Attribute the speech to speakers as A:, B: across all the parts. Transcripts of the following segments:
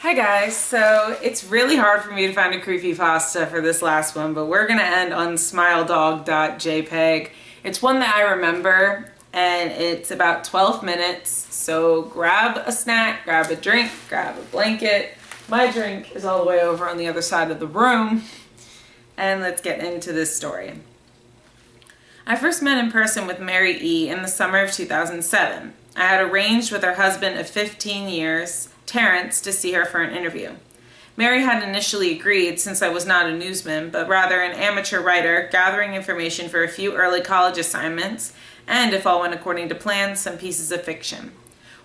A: Hi guys, so it's really hard for me to find a creepypasta for this last one, but we're gonna end on Smiledog.jpeg. It's one that I remember and it's about 12 minutes, so grab a snack, grab a drink, grab a blanket. My drink is all the way over on the other side of the room, and let's get into this story. I first met in person with Mary E. in the summer of 2007. I had arranged with her husband of 15 years, Terrence, to see her for an interview. Mary had initially agreed since I was not a newsman, but rather an amateur writer gathering information for a few early college assignments, and if all went according to plan, some pieces of fiction.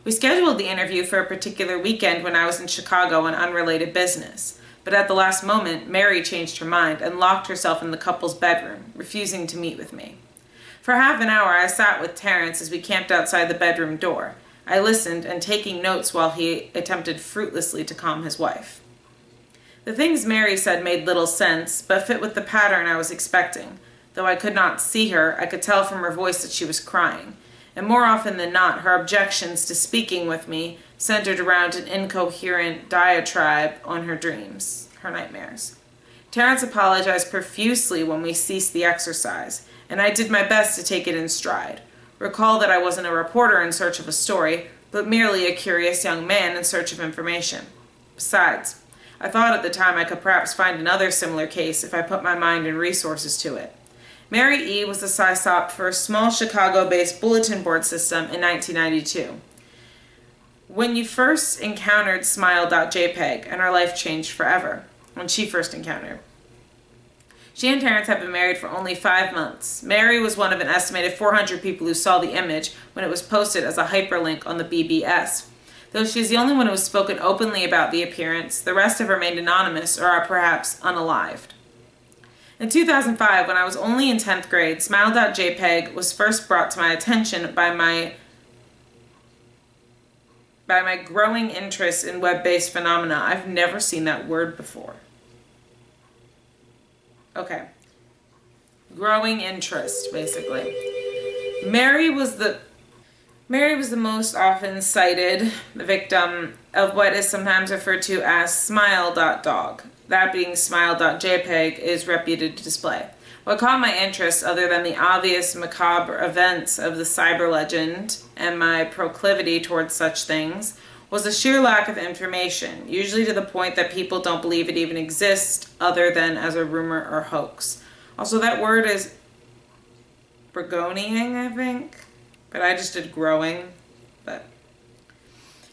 A: We scheduled the interview for a particular weekend when I was in Chicago on unrelated business, but at the last moment, Mary changed her mind and locked herself in the couple's bedroom, refusing to meet with me. For half an hour, I sat with Terrence as we camped outside the bedroom door. I listened and taking notes while he attempted fruitlessly to calm his wife. The things Mary said made little sense, but fit with the pattern I was expecting. Though I could not see her, I could tell from her voice that she was crying. And more often than not, her objections to speaking with me centered around an incoherent diatribe on her dreams, her nightmares. Terrence apologized profusely when we ceased the exercise, and I did my best to take it in stride. Recall that I wasn't a reporter in search of a story, but merely a curious young man in search of information. Besides, I thought at the time I could perhaps find another similar case if I put my mind and resources to it. Mary E. was the SISOP for a small Chicago-based bulletin board system in 1992. When you first encountered Smile.jpeg, and our life changed forever, when she first encountered. She and Terrence have been married for only 5 months. Mary was one of an estimated 400 people who saw the image when it was posted as a hyperlink on the BBS. Though she is the only one who has spoken openly about the appearance, the rest have remained anonymous or are perhaps unalived. In 2005, when I was only in 10th grade, Smile.jpeg was first brought to my attention by my growing interest in web-based phenomena. I've never seen that word before. Okay. Growing interest, basically. Mary was the most often cited victim of what is sometimes referred to as smile.dog. That being smile.jpeg is reputed display. What caught my interest, other than the obvious macabre events of the cyber legend and my proclivity towards such things, was a sheer lack of information, usually to the point that people don't believe it even exists other than as a rumor or hoax. Also, that word is burgonying, I think, but I just did growing. But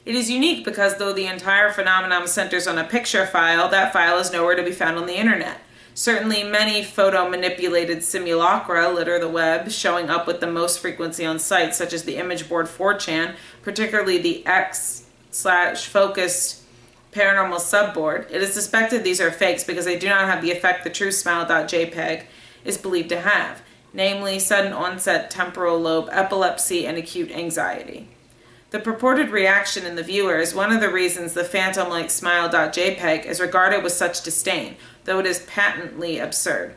A: it is unique because though the entire phenomenon centers on a picture file, that file is nowhere to be found on the internet. Certainly many photo-manipulated simulacra litter the web, showing up with the most frequency on sites such as the image board 4chan, particularly the X/focused paranormal subboard. It is suspected these are fakes because they do not have the effect the true Smile.jpeg is believed to have, namely sudden onset temporal lobe epilepsy and acute anxiety. The purported reaction in the viewer is one of the reasons the phantom-like Smile.jpeg is regarded with such disdain, though it is patently absurd.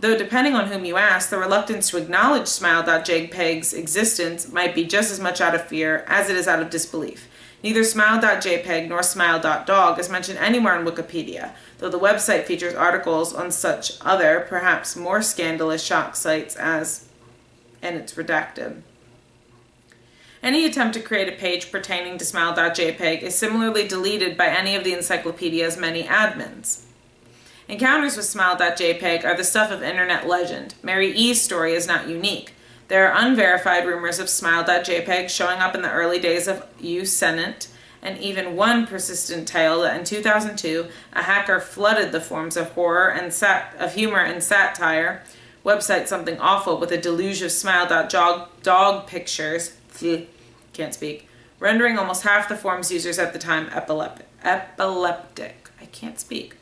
A: Though depending on whom you ask, the reluctance to acknowledge Smile.jpeg's existence might be just as much out of fear as it is out of disbelief. Neither Smile.jpeg nor Smile.dog is mentioned anywhere on Wikipedia, though the website features articles on such other, perhaps more scandalous shock sites as, and it's redacted. Any attempt to create a page pertaining to Smile.jpeg is similarly deleted by any of the encyclopedia's many admins. Encounters with Smile.jpeg are the stuff of internet legend. Mary E.'s story is not unique. There are unverified rumors of Smile.jpeg showing up in the early days of Usenet, and even one persistent tale that in 2002, a hacker flooded the forums of horror and humor and satire, website Something Awful, with a deluge of Smile.dog pictures, can't speak, rendering almost half the forum's users at the time epileptic. I can't speak.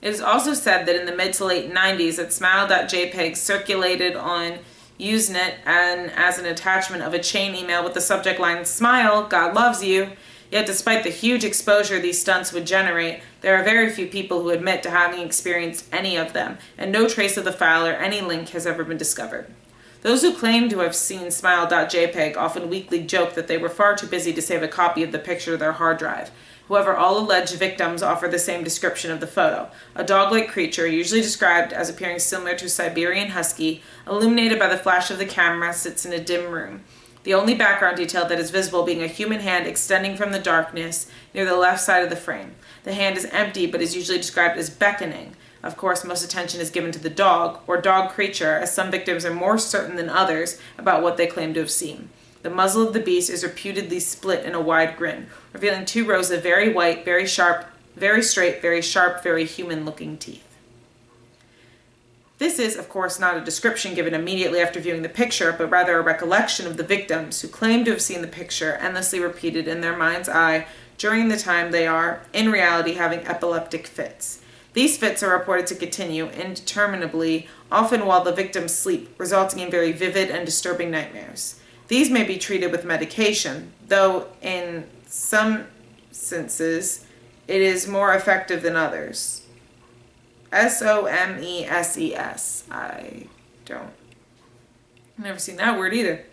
A: It is also said that in the mid to late 90s that Smile.jpeg circulated on Usenet and as an attachment of a chain email with the subject line, "Smile, God loves you." Yet despite the huge exposure these stunts would generate, there are very few people who admit to having experienced any of them, and no trace of the file or any link has ever been discovered. Those who claim to have seen Smile.jpeg often weakly joke that they were far too busy to save a copy of the picture to their hard drive. However, all alleged victims offer the same description of the photo. A dog-like creature, usually described as appearing similar to a Siberian husky, illuminated by the flash of the camera, sits in a dim room. The only background detail that is visible being a human hand extending from the darkness near the left side of the frame. The hand is empty but is usually described as beckoning. Of course, most attention is given to the dog, or dog creature, as some victims are more certain than others about what they claim to have seen. The muzzle of the beast is reputedly split in a wide grin, revealing 2 rows of very white, very sharp, very straight, very sharp, very human-looking teeth. This is, of course, not a description given immediately after viewing the picture, but rather a recollection of the victims who claim to have seen the picture endlessly repeated in their mind's eye during the time they are, in reality, having epileptic fits. These fits are reported to continue indeterminably, often while the victims sleep, resulting in very vivid and disturbing nightmares. These may be treated with medication, though in some senses it is more effective than others. SOMESES. I've never seen that word either.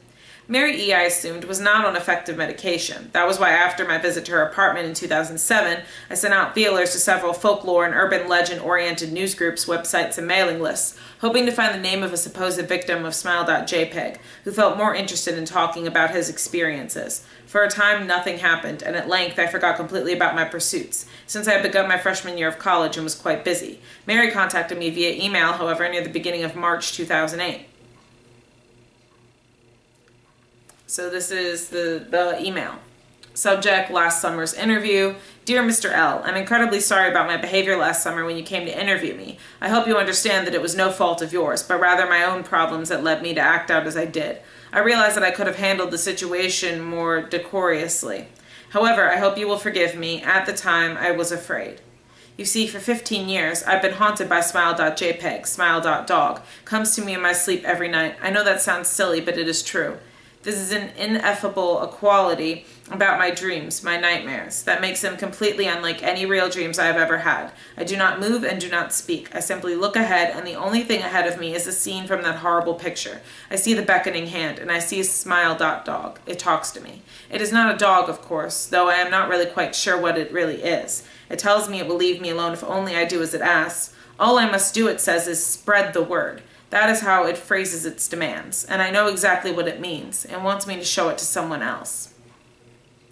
A: Mary E., I assumed, was not on effective medication. That was why after my visit to her apartment in 2007, I sent out feelers to several folklore and urban legend-oriented news groups, websites, and mailing lists, hoping to find the name of a supposed victim of Smile.jpeg, who felt more interested in talking about his experiences. For a time, nothing happened, and at length I forgot completely about my pursuits, since I had begun my freshman year of college and was quite busy. Mary contacted me via email, however, near the beginning of March 2008. So this is the email. Subject, last summer's interview. Dear Mr. L, I'm incredibly sorry about my behavior last summer when you came to interview me. I hope you understand that it was no fault of yours, but rather my own problems that led me to act out as I did. I realize that I could have handled the situation more decorously. However, I hope you will forgive me. At the time, I was afraid. You see, for 15 years, I've been haunted by Smile.jpeg, Smile.dog. Comes to me in my sleep every night. I know that sounds silly, but it is true. This is an ineffable quality about my dreams, my nightmares, that makes them completely unlike any real dreams I have ever had. I do not move and do not speak. I simply look ahead, and the only thing ahead of me is the scene from that horrible picture. I see the beckoning hand, and I see a Smile.dog. It talks to me. It is not a dog, of course, though I am not really quite sure what it really is. It tells me it will leave me alone if only I do as it asks. All I must do, it says, is spread the word. That is how it phrases its demands, and I know exactly what it means, and wants me to show it to someone else.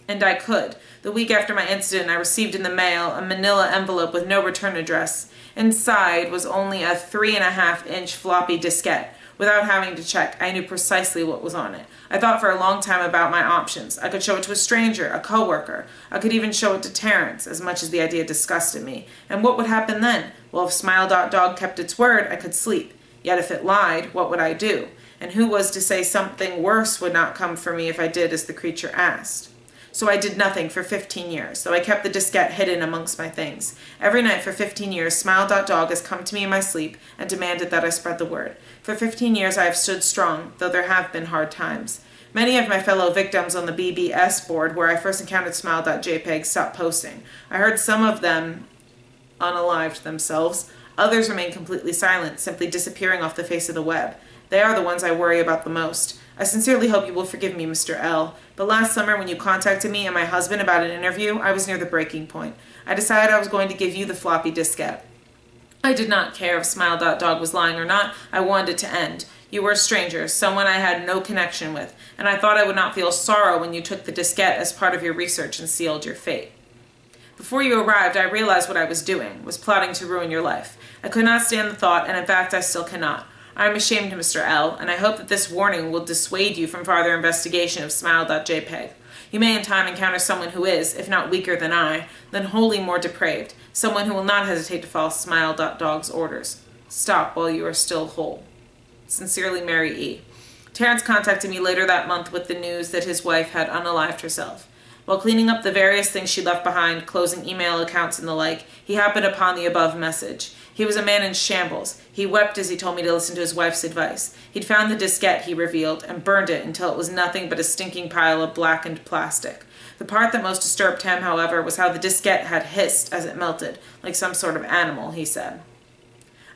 A: And I could. The week after my incident, I received in the mail a manila envelope with no return address. Inside was only a 3.5-inch floppy diskette. Without having to check, I knew precisely what was on it. I thought for a long time about my options. I could show it to a stranger, a coworker. I could even show it to Terrence, as much as the idea disgusted me. And what would happen then? Well, if Smile.dog kept its word, I could sleep. Yet if it lied, what would I do? And who was to say something worse would not come for me if I did as the creature asked? So I did nothing for 15 years, though I kept the diskette hidden amongst my things. Every night for 15 years, Smile.dog has come to me in my sleep and demanded that I spread the word. For 15 years I have stood strong, though there have been hard times. Many of my fellow victims on the BBS board, where I first encountered Smile.jpeg, stopped posting. I heard some of them unalived themselves. Others remain completely silent, simply disappearing off the face of the web. They are the ones I worry about the most. I sincerely hope you will forgive me, Mr. L. But last summer when you contacted me and my husband about an interview, I was near the breaking point. I decided I was going to give you the floppy diskette. I did not care if Smile.dog was lying or not. I wanted it to end. You were a stranger, someone I had no connection with, and I thought I would not feel sorrow when you took the diskette as part of your research and sealed your fate. Before you arrived, I realized what I was doing, was plotting to ruin your life. I could not stand the thought, and in fact I still cannot. I am ashamed, Mr. L., and I hope that this warning will dissuade you from farther investigation of Smile.jpeg. You may in time encounter someone who is, if not weaker than I, then wholly more depraved, someone who will not hesitate to follow Smile.dog's orders. Stop while you are still whole. Sincerely, Mary E. Terrence contacted me later that month with the news that his wife had unalived herself. While cleaning up the various things she left behind, closing email accounts and the like, he happened upon the above message. He was a man in shambles. He wept as he told me to listen to his wife's advice. He'd found the diskette, he revealed, and burned it until it was nothing but a stinking pile of blackened plastic. The part that most disturbed him, however, was how the diskette had hissed as it melted, like some sort of animal, he said.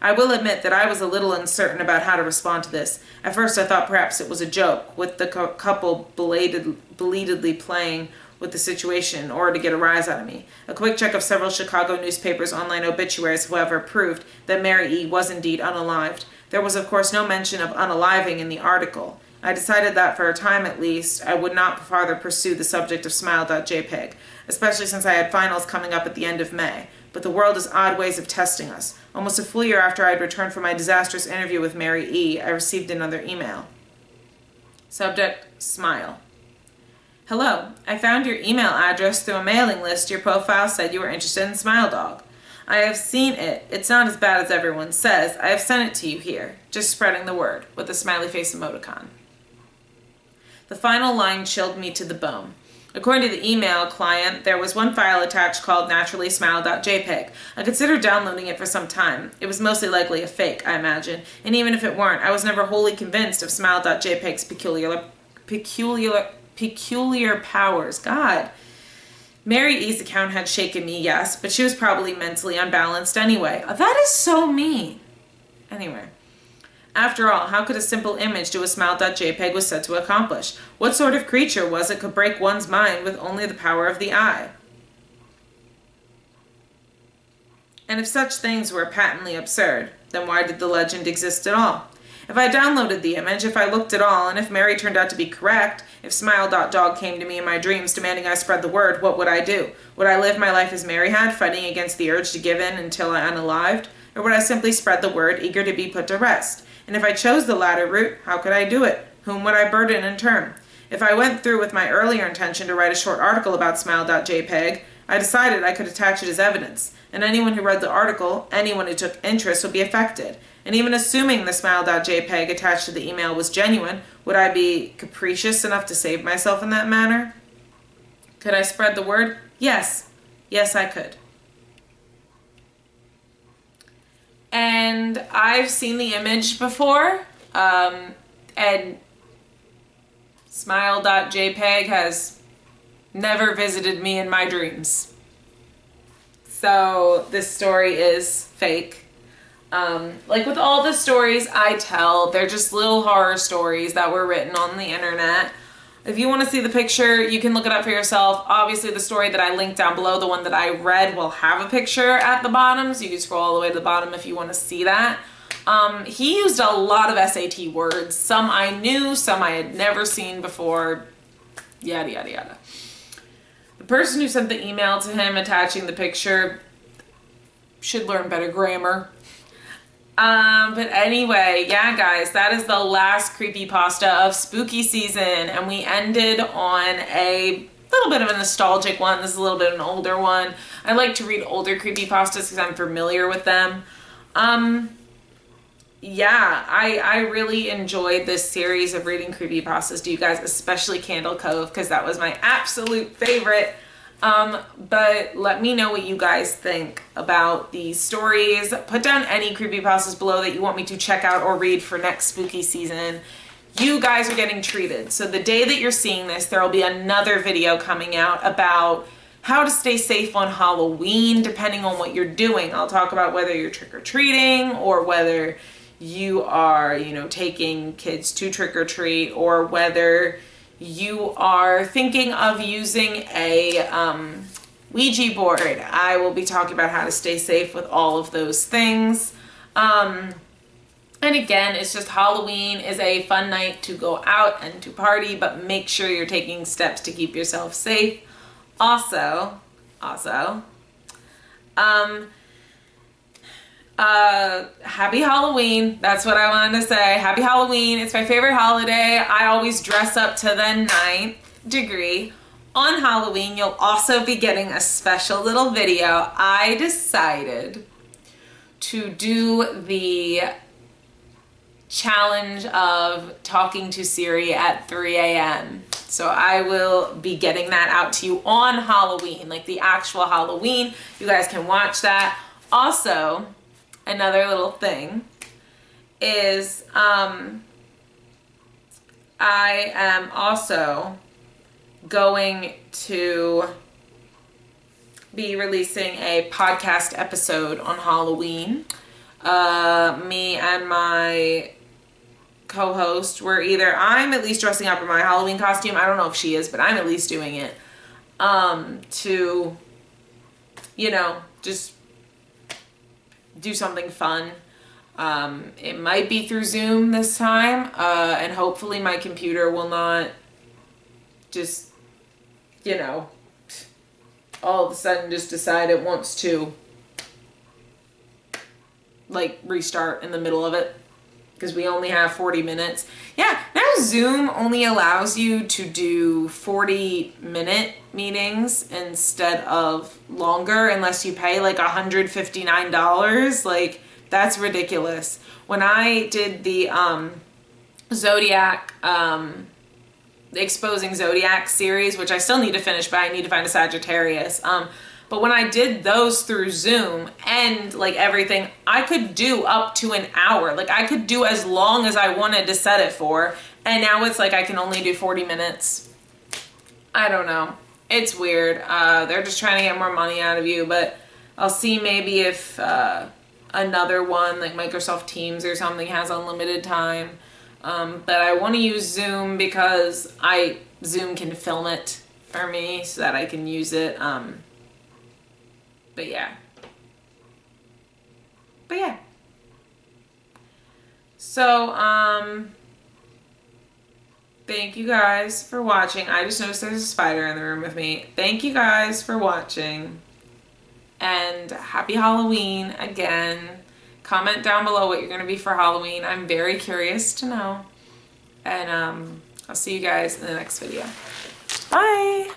A: I will admit that I was a little uncertain about how to respond to this. At first I thought perhaps it was a joke, with the couple belatedly playing with the situation or to get a rise out of me. A quick check of several Chicago newspapers' online obituaries, however, proved that Mary E. was indeed unalived. There was, of course, no mention of unaliving in the article. I decided that, for a time at least, I would not farther pursue the subject of Smile.jpeg, especially since I had finals coming up at the end of May. But the world has odd ways of testing us. Almost a full year after I had returned from my disastrous interview with Mary E., I received another email. Subject, Smile. Hello, I found your email address through a mailing list. Your profile said you were interested in Smiledog. I have seen it. It's not as bad as everyone says. I have sent it to you here. Just spreading the word, with a smiley face emoticon. The final line chilled me to the bone. According to the email client, there was one file attached called naturallysmile.jpg. I considered downloading it for some time. It was mostly likely a fake, I imagine, and even if it weren't, I was never wholly convinced of smile.jpg's peculiar powers. God. Mary E.'s account had shaken me, yes, but she was probably mentally unbalanced anyway. That is so mean. Anyway. After all, how could a simple image do what Smile.jpg was said to accomplish? What sort of creature was it could break one's mind with only the power of the eye? And if such things were patently absurd, then why did the legend exist at all? If I downloaded the image, if I looked at all, and if Mary turned out to be correct, if Smile.dog came to me in my dreams demanding I spread the word, what would I do? Would I live my life as Mary had, fighting against the urge to give in until I unalived? Or would I simply spread the word, eager to be put to rest? And if I chose the latter route, how could I do it? Whom would I burden in turn? If I went through with my earlier intention to write a short article about Smile.jpg, I decided I could attach it as evidence, and anyone who read the article, anyone who took interest, would be affected. And even assuming the Smile.jpg attached to the email was genuine, would I be capricious enough to save myself in that manner? Could I spread the word? Yes. Yes, I could. And I've seen the image before, and Smile.jpg has never visited me in my dreams. So this story is fake. Like with all the stories I tell, they're just little horror stories that were written on the internet. If you want to see the picture, you can look it up for yourself. Obviously, the story that I linked down below, the one that I read, will have a picture at the bottom, so you can scroll all the way to the bottom if you want to see that. He used a lot of SAT words. Some I knew, some I had never seen before, yada, yada, yada. The person who sent the email to him attaching the picture should learn better grammar. But anyway, yeah guys, that is the last creepypasta of spooky season, and we ended on a little bit of a nostalgic one. This is a little bit of an older one. I like to read older creepypastas because I'm familiar with them. Yeah, I really enjoyed this series of reading creepypastas to you guys, especially Candle Cove, because that was my absolute favorite. But let me know what you guys think about these stories. Put down any creepypastas below that you want me to check out or read for next spooky season. You guys are getting treated. So the day that you're seeing this, there will be another video coming out about how to stay safe on Halloween, depending on what you're doing. I'll talk about whether you're trick-or-treating or whether you are, you know, taking kids to trick-or-treat, or whether you are thinking of using a Ouija board. I will be talking about how to stay safe with all of those things. And again, it's just Halloween is a fun night to go out and to party, but make sure you're taking steps to keep yourself safe. Also, happy Halloween. That's what I wanted to say. Happy Halloween. It's my favorite holiday. I always dress up to the 9th degree. On Halloween, you'll also be getting a special little video. I decided to do the challenge of talking to Siri at 3 a.m. So I will be getting that out to you on Halloween, like the actual Halloween. You guys can watch that. Also, another little thing is I am also going to be releasing a podcast episode on Halloween. Me and my co-host, I'm at least dressing up in my Halloween costume. I don't know if she is, but I'm at least doing it. to, you know, just do something fun. It might be through Zoom this time, and hopefully my computer will not just, you know, all of a sudden just decide it wants to, like, restart in the middle of it, because we only have 40 minutes. Yeah, now Zoom only allows you to do 40-minute meetings instead of longer, unless you pay like $159. Like, that's ridiculous. When I did the Zodiac, the Exposing Zodiac series, which I still need to finish, but I need to find a Sagittarius. But when I did those through Zoom and like everything, I could do up to an hour. Like, I could do as long as I wanted to set it for. And now it's like I can only do 40 minutes. I don't know. It's weird. They're just trying to get more money out of you, but I'll see maybe if another one like Microsoft Teams or something has unlimited time. But I want to use Zoom because Zoom can film it for me so that I can use it. But yeah. So, thank you guys for watching. I just noticed there's a spider in the room with me. Thank you guys for watching. And happy Halloween again. Comment down below what you're going to be for Halloween. I'm very curious to know. And I'll see you guys in the next video. Bye!